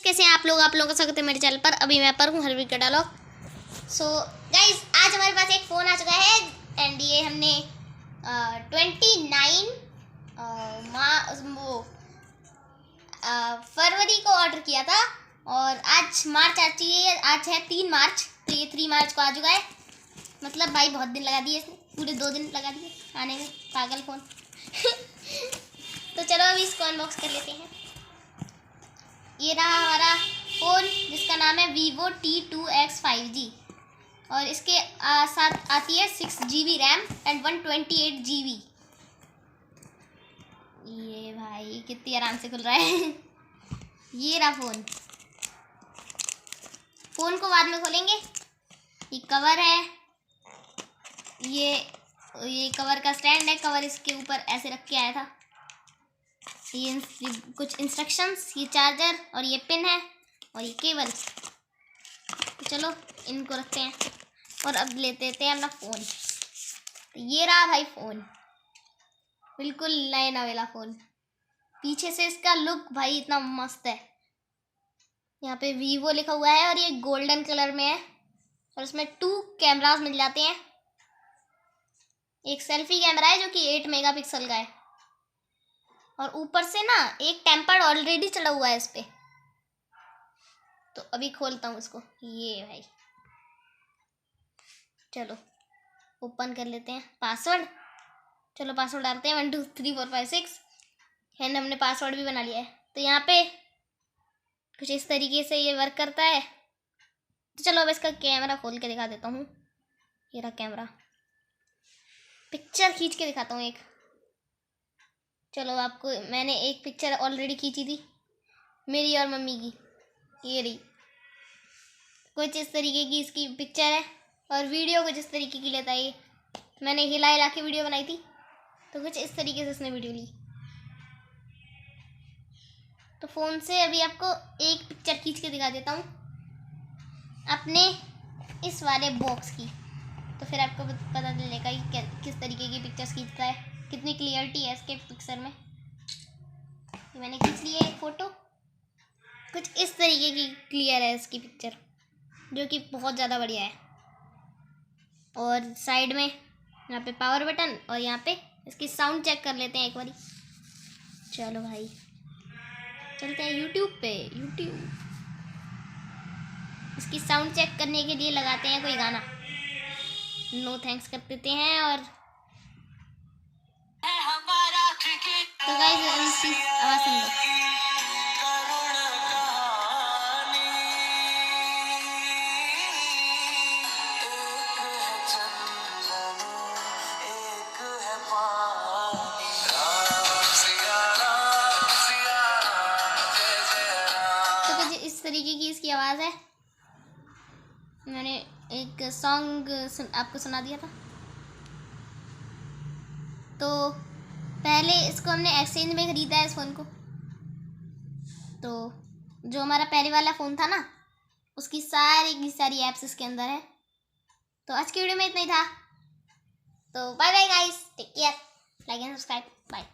कैसे हैं आप लोगों का स्वागत है मेरे चैनल पर। अभी मैं पर हूँ हरवीर का डायलॉग। सो गाइस, आज हमारे पास एक फ़ोन आ चुका है एंड ये हमने 29 फरवरी को ऑर्डर किया था और आज मार्च आ चुकी है। आज है 3 मार्च, तो ये 3 मार्च को आ चुका है। मतलब भाई बहुत दिन लगा दिए इसने, पूरे 2 दिन लगा दिए आने में, पागल फ़ोन। तो चलो अभी इसको अनबॉक्स कर लेते हैं। ये रहा हमारा फ़ोन जिसका नाम है Vivo T2X 5G और इसके साथ आती है 6GB रैम एंड 128GB। ये भाई कितनी आराम से खुल रहा है। ये रहा फ़ोन को बाद में खोलेंगे। ये कवर है, ये कवर का स्टैंड है। कवर इसके ऊपर ऐसे रख के आया था। ये कुछ इंस्ट्रक्शंस, ये चार्जर और ये पिन है और ये केबल। तो चलो इनको रखते हैं और अब लेते हैं अपना फ़ोन। तो ये रहा भाई फ़ोन, बिल्कुल नया नवेला फ़ोन। पीछे से इसका लुक भाई इतना मस्त है। यहाँ पे वीवो लिखा हुआ है और ये गोल्डन कलर में है और इसमें 2 कैमरास मिल जाते हैं। एक सेल्फी कैमरा है जो कि 8 मेगापिक्सल का है और ऊपर से ना एक टेम्पर्ड ऑलरेडी चढ़ा हुआ है इस पे। तो अभी खोलता हूँ इसको। ये भाई चलो ओपन कर लेते हैं। पासवर्ड, चलो पासवर्ड डालते हैं 1 2 3 4 5 6 एंड हमने पासवर्ड भी बना लिया है। तो यहाँ पे कुछ इस तरीके से ये वर्क करता है। तो चलो अब इसका कैमरा खोल के दिखा देता हूँ। ये रहा कैमरा, पिक्चर खींच के दिखाता हूँ एक। चलो आपको मैंने एक पिक्चर ऑलरेडी खींची थी मेरी और मम्मी की, ये रही। कुछ इस तरीके की इसकी पिक्चर है और वीडियो कुछ इस तरीके की लेता है। ये मैंने हिला हिला के वीडियो बनाई थी, तो कुछ इस तरीके से इसने वीडियो ली। तो फ़ोन से अभी आपको एक पिक्चर खींच के दिखा देता हूँ अपने इस वाले बॉक्स की। तो फिर आपको पता चलेगा कि किस तरीके की पिक्चर्स खींचता है, कितनी क्लियरिटी है इसके पिक्चर में। तो मैंने खींच ली है एक फ़ोटो, कुछ इस तरीके की क्लियर है इसकी पिक्चर, जो कि बहुत ज़्यादा बढ़िया है। और साइड में यहाँ पे पावर बटन और यहाँ पे इसकी साउंड चेक कर लेते हैं एक बारी। चलो भाई चलते हैं यूट्यूब पे। इसकी साउंड चेक करने के लिए लगाते हैं कोई गाना। नो थैंक्स कर देते हैं और तो गाइस इसकी आवाज़ सुन लो। तो कुछ इस तरीके की इसकी आवाज़ है। मैंने एक सॉन्ग आपको सुना दिया था। तो पहले इसको हमने एक्सचेंज में ख़रीदा है इस फ़ोन को। तो जो हमारा पहले वाला फ़ोन था ना, उसकी सारी की सारी ऐप्स इसके अंदर है। तो आज की वीडियो में इतना ही था। तो bye bye guys, take care, like and subscribe, bye.